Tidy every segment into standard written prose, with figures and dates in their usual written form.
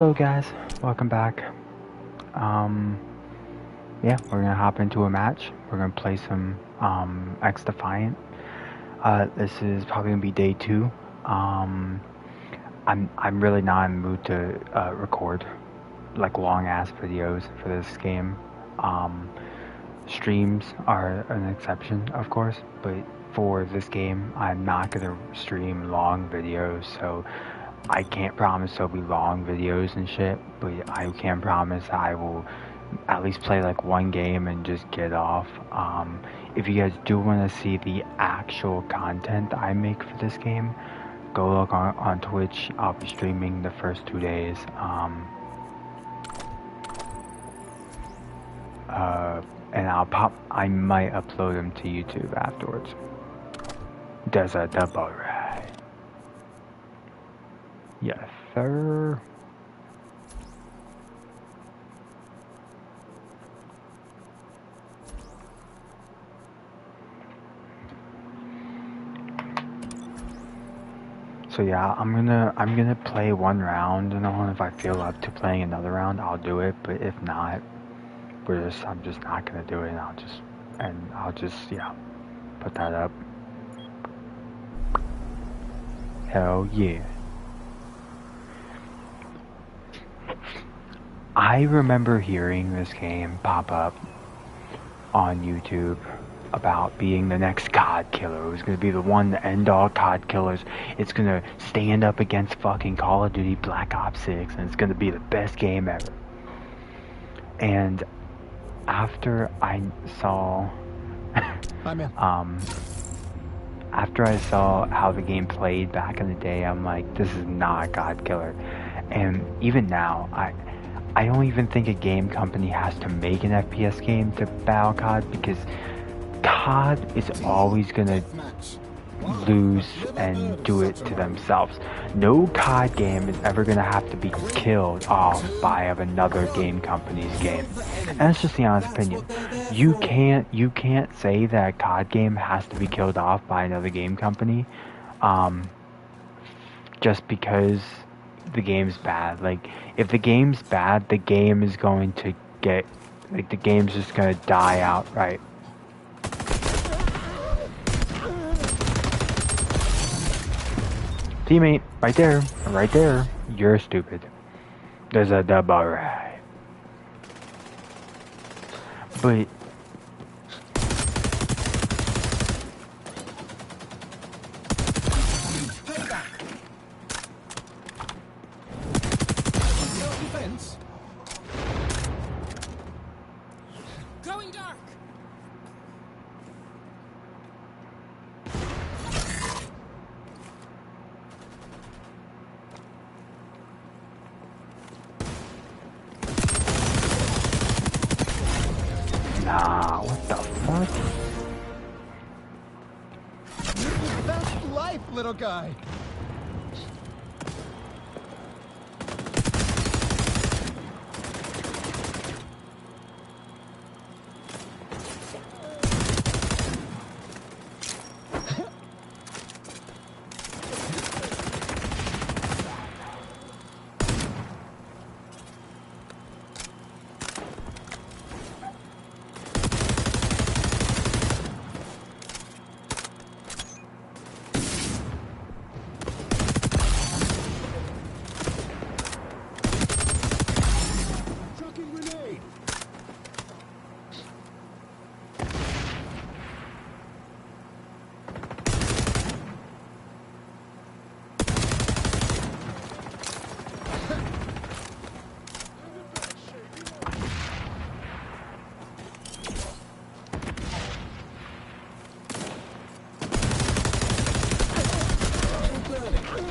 Hello guys, welcome back. Um, yeah, we're gonna hop into a match. We're gonna play some XDefiant. This is probably gonna be day 2. Um, I'm really not in the mood to record like long ass videos for this game. Um, Streams are an exception, of course, but for this game, I'm not gonna stream long videos. So I can't promise there'll be long videos and shit, but I can promise I will at least play like one game and just get off. If you guys do want to see the actual content I make for this game, go look on Twitch. I'll be streaming the first 2 days. And I might upload them to YouTube afterwards. There's a double ride. Yes, sir. So yeah, I'm gonna play one round, and then if I feel up to playing another round, I'll do it. But if not, I'm just not gonna do it, and I'll just yeah, put that up. Hell yeah. I remember hearing this game pop up on YouTube about being the next COD killer. It was going to be the one to end all COD killers. It's going to stand up against fucking Call of Duty Black Ops 6, and it's going to be the best game ever. And after I saw after I saw how the game played back in the day, I'm like, this is not COD killer. And even now, I don't even think a game company has to make an FPS game to battle COD, because COD is always gonna lose and do it to themselves. No COD game is ever gonna have to be killed off by another game company's game. And that's just the honest opinion. You can't say that a COD game has to be killed off by another game company, just because the game's bad. Like, if the game's bad, the game is going to get, like, the game's just gonna die outright. Teammate, right there. You're stupid. There's a double right. But going dark. nah, what the fuck? That's life, little guy.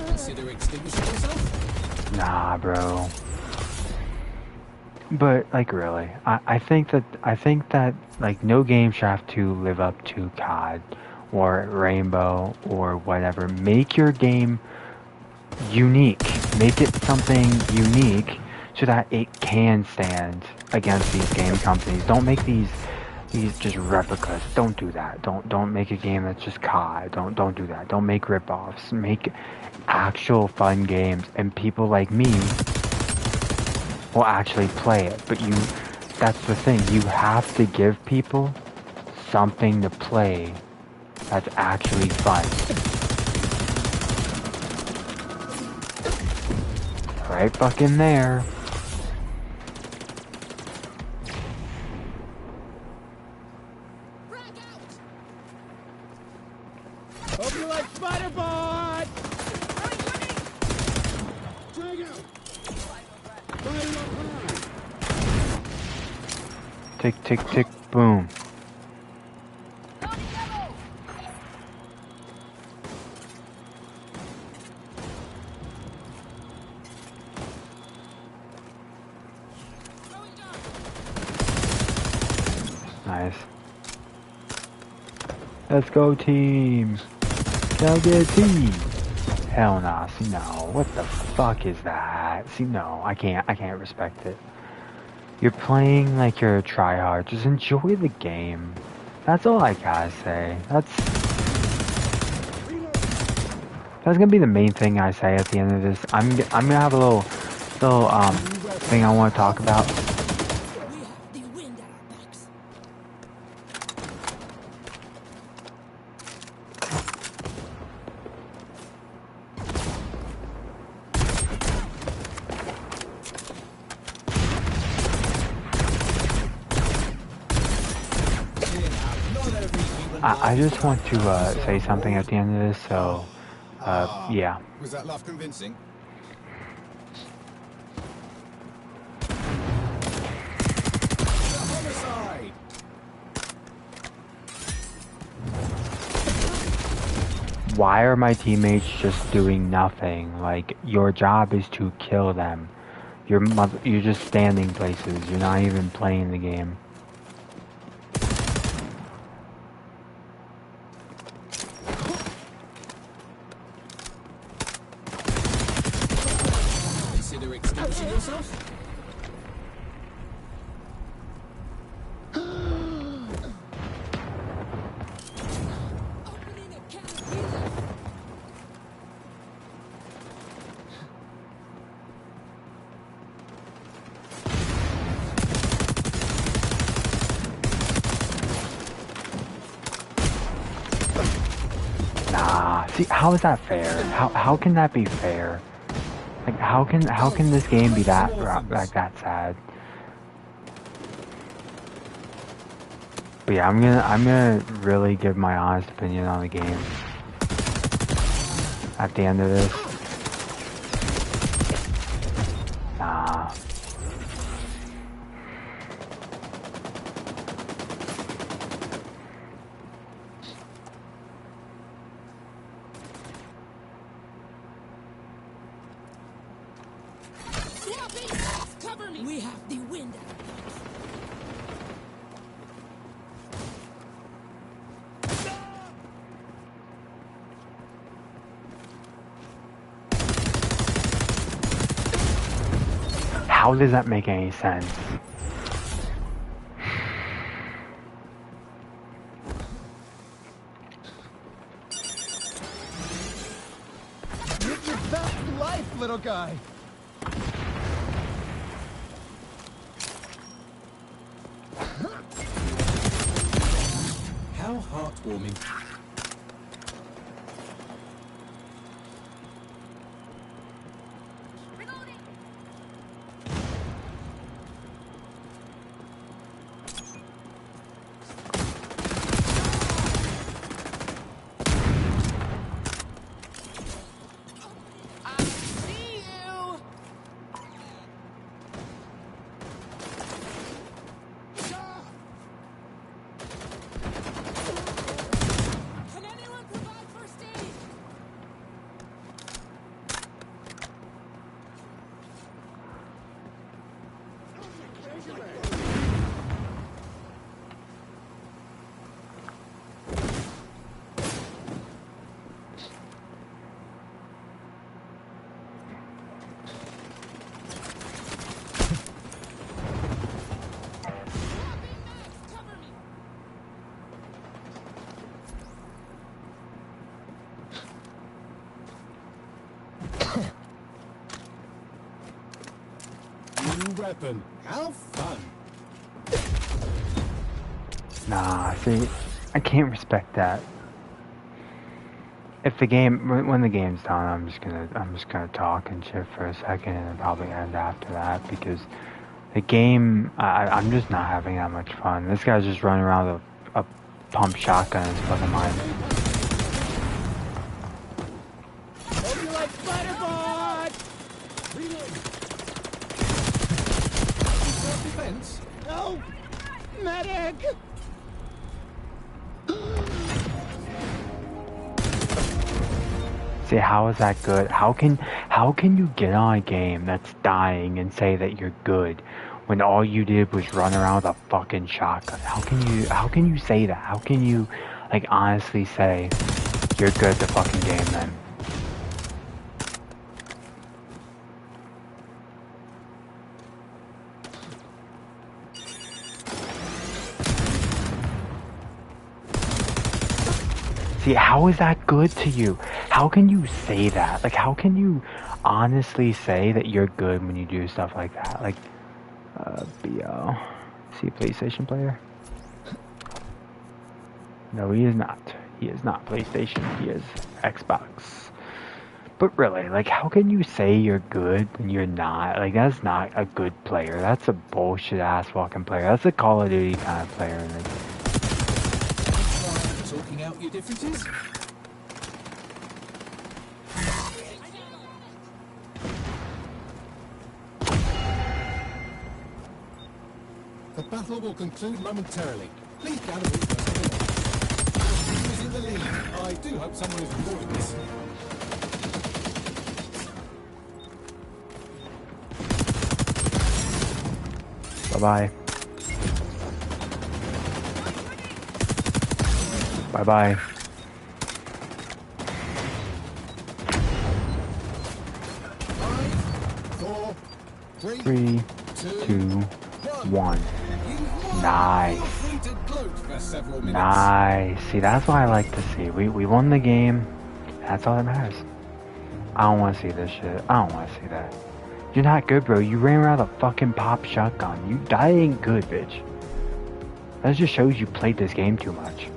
Consider extinguishing yourself? Nah, bro. But like, really, I think that like no game should have to live up to COD or Rainbow or whatever. Make your game unique. Make it something unique so that it can stand against these game companies. Don't make these just replicas. Don't do that. Don't make a game that's just COD. Don't do that. Don't make ripoffs. Make actual fun games. And people like me will actually play it. But that's the thing, you have to give people something to play that's actually fun. Right fucking there. Hope you like Spider-Bot! Drag out! Tick, tick, tick, boom. Nice. Let's go, team. Can I get a team? Hell nah. See, no. What the fuck is that? See, no. I can't respect it. You're playing like you're a tryhard. Just enjoy the game. That's all I gotta say. That's gonna be the main thing I say at the end of this. I'm gonna have a little thing I want to talk about. I just want to say something at the end of this, so yeah. Was that laugh convincing? Homicide! Why are my teammates just doing nothing? Like, your job is to kill them. You're just standing places. You're not even playing the game. Consider extinguishing yourself? See, how is that fair? How can that be fair? Like, how can this game be that sad? But yeah, I'm gonna really give my honest opinion on the game at the end of this. Nah. Cover me. We have the wind. How does that make any sense? Live your best life, little guy! How heartwarming. new weapon. How fun. Nah, see, I can't respect that. If the game, when the game's done, I'm just gonna talk and shit for a second, and then probably end after that because the game, I'm just not having that much fun. This guy's just running around with a pump shotgun in his fucking mind. Hope you like Spider-Bot! Reload. Self-defense? No! Medic! See, how is that good? How can you get on a game that's dying and say that you're good when all you did was run around with a fucking shotgun? How can you say that? How can you like honestly say you're good at the fucking game then? See, how is that good to you? How can you say that? Like, how can you honestly say that you're good when you do stuff like that? Like, BL. Is he a PlayStation player? No, he is not. He is not PlayStation. He is Xbox. But really, like, how can you say you're good when you're not? Like, that's not a good player. That's a bullshit ass fucking player. That's a Call of Duty kind of player. And Talking out your differences? The battle will conclude momentarily. Please gather with us. Who's in the lead? I do hope someone is recording this. bye-bye. Bye-bye. 5, 4, 3, 3, 2, 1. Nice. Nice. See, that's what I like to see. We won the game. That's all that matters. I don't want to see this shit. I don't want to see that. You're not good, bro. You ran around with a fucking pop shotgun. That ain't good, bitch. That just shows you played this game too much.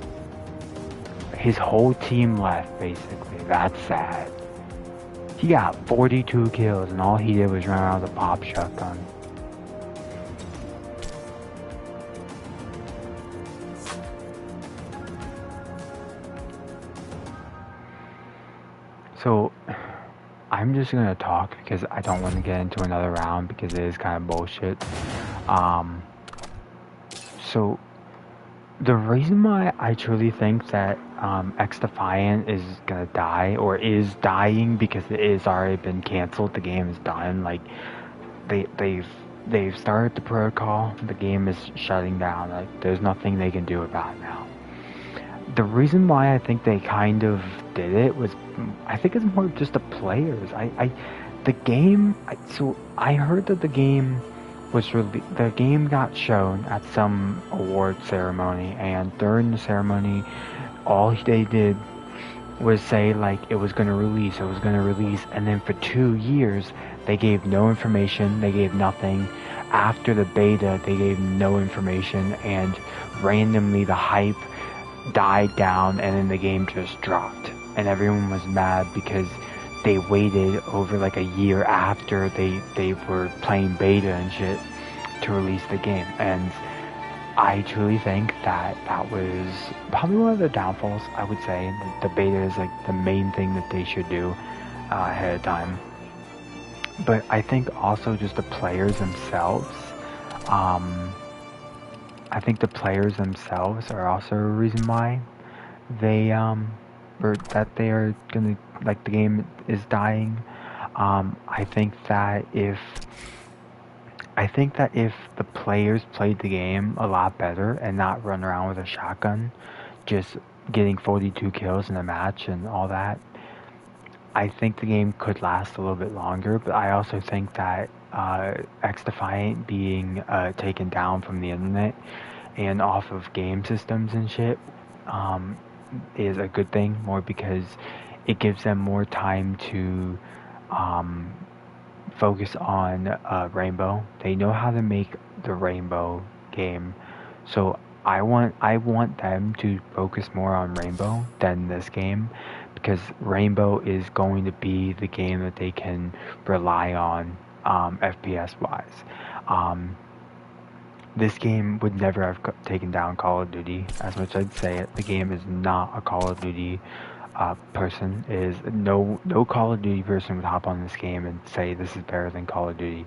His whole team left, basically. That's sad. He got 42 kills, and all he did was run around with a pop shotgun. So, I'm just gonna talk because I don't want to get into another round because it is kind of bullshit. So, the reason why I truly think that XDefiant is gonna die or is dying because it is already been canceled. The game is done. Like they've started the protocol. The game is shutting down. Like there's nothing they can do about it now. The reason why I think they kind of did it was, I think it's more just the players. The game. So I heard that the game the game got shown at some award ceremony, and during the ceremony, all they did was say like it was gonna release, and then for 2 years they gave no information, they gave nothing. After the beta, they gave no information, and randomly the hype died down, and then the game just dropped, and everyone was mad because they waited over like a year after they were playing beta and shit to release the game. And I truly think that was probably one of the downfalls. I would say the beta is like the main thing that they should do ahead of time. But I think also just the players themselves. I think the players themselves are also a reason why they or that they are gonna, like, the game is dying. I think that if the players played the game a lot better and not run around with a shotgun, just getting 42 kills in a match and all that, I think the game could last a little bit longer. But I also think that XDefiant being taken down from the internet and off of game systems and shit is a good thing, more because it gives them more time to focus on Rainbow. They know how to make the Rainbow game, so I want them to focus more on Rainbow than this game, because Rainbow is going to be the game that they can rely on FPS wise. Um, this game would never have taken down Call of Duty. As much as I'd say it, the game is not a Call of Duty person. Is no Call of Duty person would hop on this game and say this is better than Call of Duty.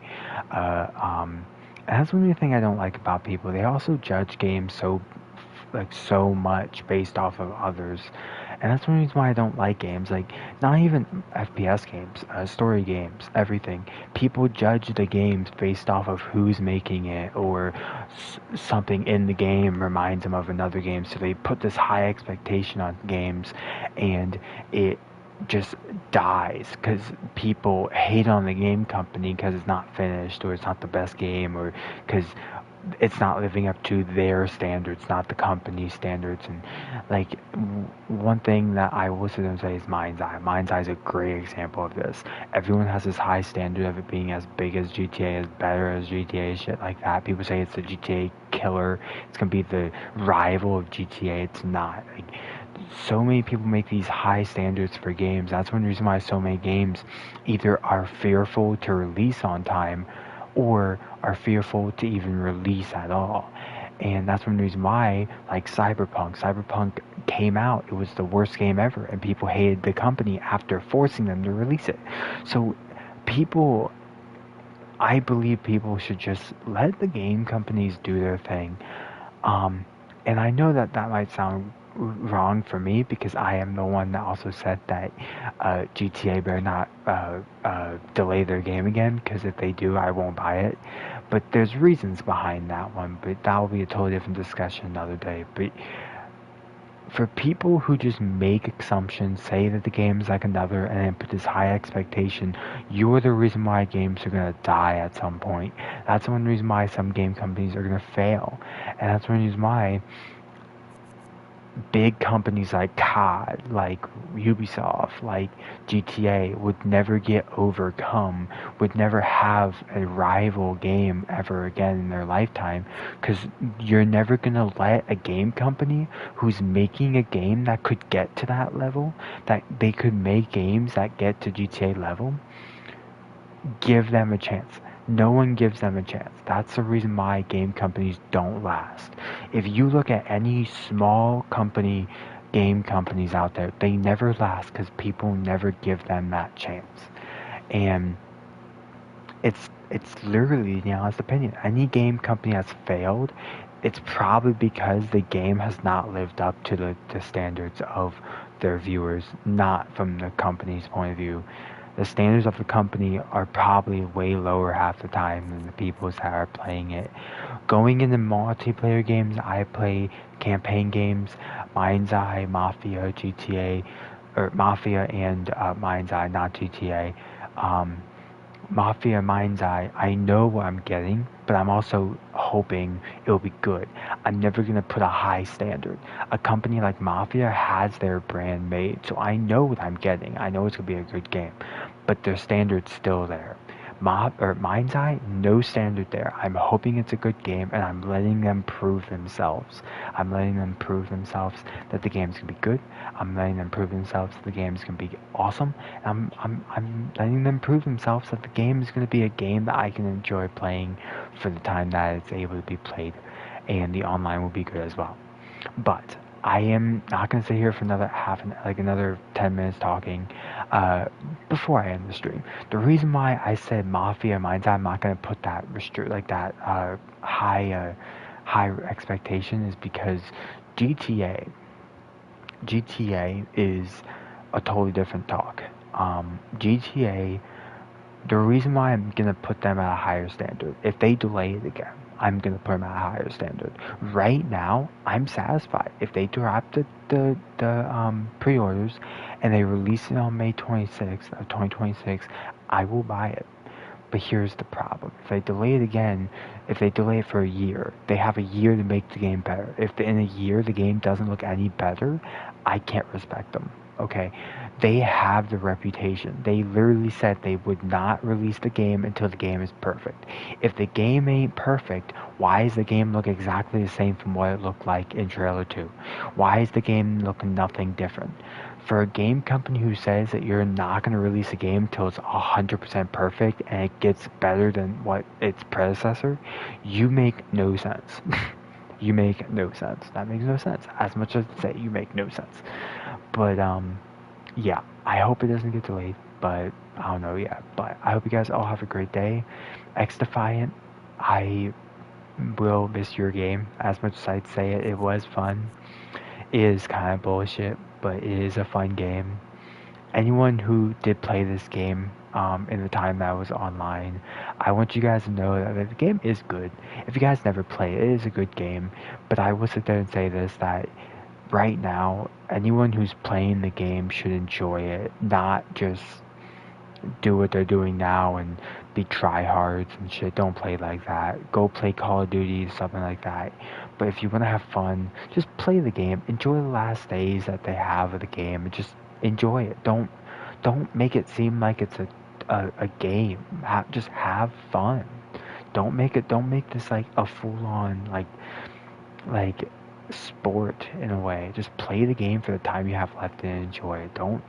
Uh, um, and that's one thing I don't like about people. They also judge games so much based off of others, and that's one reason why I don't like games. Like, not even FPS games, story games, everything. People judge the games based off of who's making it, or something in the game reminds them of another game, so they put this high expectation on games, and it just dies because people hate on the game company because it's not finished, or it's not the best game, or because it's not living up to their standards, not the company's standards. And like, one thing that I will sit and say is Mind's Eye. Mind's Eye is a great example of this. Everyone has this high standard of it being as big as GTA, as better as GTA, shit like that. People say it's the GTA killer. It's gonna be the rival of GTA. It's not. Like, so many people make these high standards for games. That's one reason why so many games either are fearful to release on time, or are fearful to even release at all. And that's one reason why, like Cyberpunk came out, it was the worst game ever, and people hated the company after forcing them to release it. So I believe people should just let the game companies do their thing. And I know that might sound wrong for me, because I am the one that also said that GTA better not delay their game again, because if they do, I won't buy it. But there's reasons behind that one, but that will be a totally different discussion another day. But for people who just make assumptions, say that the game is like another, and then put this high expectation, you're the reason why games are going to die at some point. That's one reason why some game companies are going to fail. And that's one reason why big companies like COD, like Ubisoft, like GTA would never get overcome, would never have a rival game ever again in their lifetime, because you're never going to let a game company who's making a game that could get to that level, that they could make games that get to GTA level, give them a chance. No one gives them a chance. That's the reason why game companies don't last. If you look at any small game companies out there, they never last because people never give them that chance. And it's literally the honest opinion. Any game company that's failed, it's probably because the game has not lived up to the standards of their viewers, not from the company's point of view. The standards of the company are probably way lower half the time than the people that are playing it. Going into multiplayer games, I play campaign games, Mind's Eye, Mafia, GTA, or Mafia and Mind's Eye, not GTA. Mafia, Mind's Eye, I know what I'm getting, but I'm also hoping it'll be good. I'm never going to put a high standard. A company like Mafia has their brand made, so I know what I'm getting. I know it's going to be a good game, but their standard's still there. Mind's Eye, no standard there. I'm hoping it's a good game, and I'm letting them prove themselves. I'm letting them prove themselves that the game's gonna be good. I'm letting them prove themselves that the game's gonna be awesome. I'm letting them prove themselves that the game is gonna be a game that I can enjoy playing for the time that it's able to be played, and the online will be good as well. But I am not going to sit here for another 10 minutes talking before I end the stream. The reason why I said Mafia Mind's Eye, I'm not going to put that high expectation, is because GTA is a totally different talk. GTA, the reason why I'm going to put them at a higher standard, if they delay it again, I'm going to put them at a higher standard. Right now, I'm satisfied. If they drop the pre-orders and they release it on May 26th of 2026, I will buy it. But here's the problem. If they delay it again, if they delay it for a year, they have a year to make the game better. If in a year the game doesn't look any better, I can't respect them. okay? They have the reputation. They literally said they would not release the game until the game is perfect. If the game ain't perfect, why does the game look exactly the same from what it looked like in trailer 2? Why is the game looking nothing different? For a game company who says that you're not going to release a game until it's 100% perfect and it gets better than what its predecessor, you make no sense. You make no sense. That makes no sense. As much as say you make no sense. But yeah, I hope it doesn't get delayed, but I don't know yet. But I hope you guys all have a great day. XDefiant, I will miss your game. As much as I'd say it was fun. It is kind of bullshit, but it is a fun game. Anyone who did play this game in the time that I was online, I want you guys to know that the game is good. If you guys never play it, it is a good game. But I will sit there and say this, that right now, anyone who's playing the game should enjoy it, not just do what they're doing now and be tryhards and shit. Don't play like that. Go play Call of Duty, something like that. But if you want to have fun, just play the game. Enjoy the last days that they have of the game, and just enjoy it. Don't make it seem like it's a game. Just have fun. Don't make this like a full on like sport in a way. Just play the game for the time you have left and enjoy it. Don't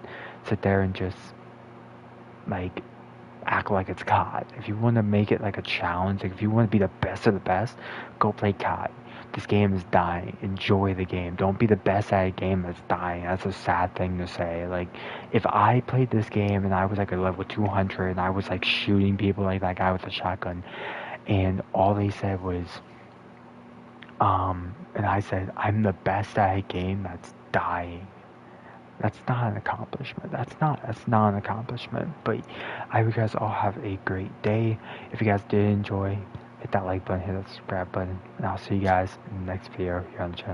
sit there and just like act like it's COD. If you want to make it like a challenge, like if you want to be the best of the best, go play COD. This game is dying. Enjoy the game. Don't be the best at a game that's dying. That's a sad thing to say. Like, if I played this game and I was like a level 200 and I was like shooting people like that guy with a shotgun, and all they said was, and I said, I'm the best at a game that's dying. That's not an accomplishment. That's not an accomplishment. But I hope you guys all have a great day. If you guys did enjoy, hit that like button, hit that subscribe button, and I'll see you guys in the next video here on the channel.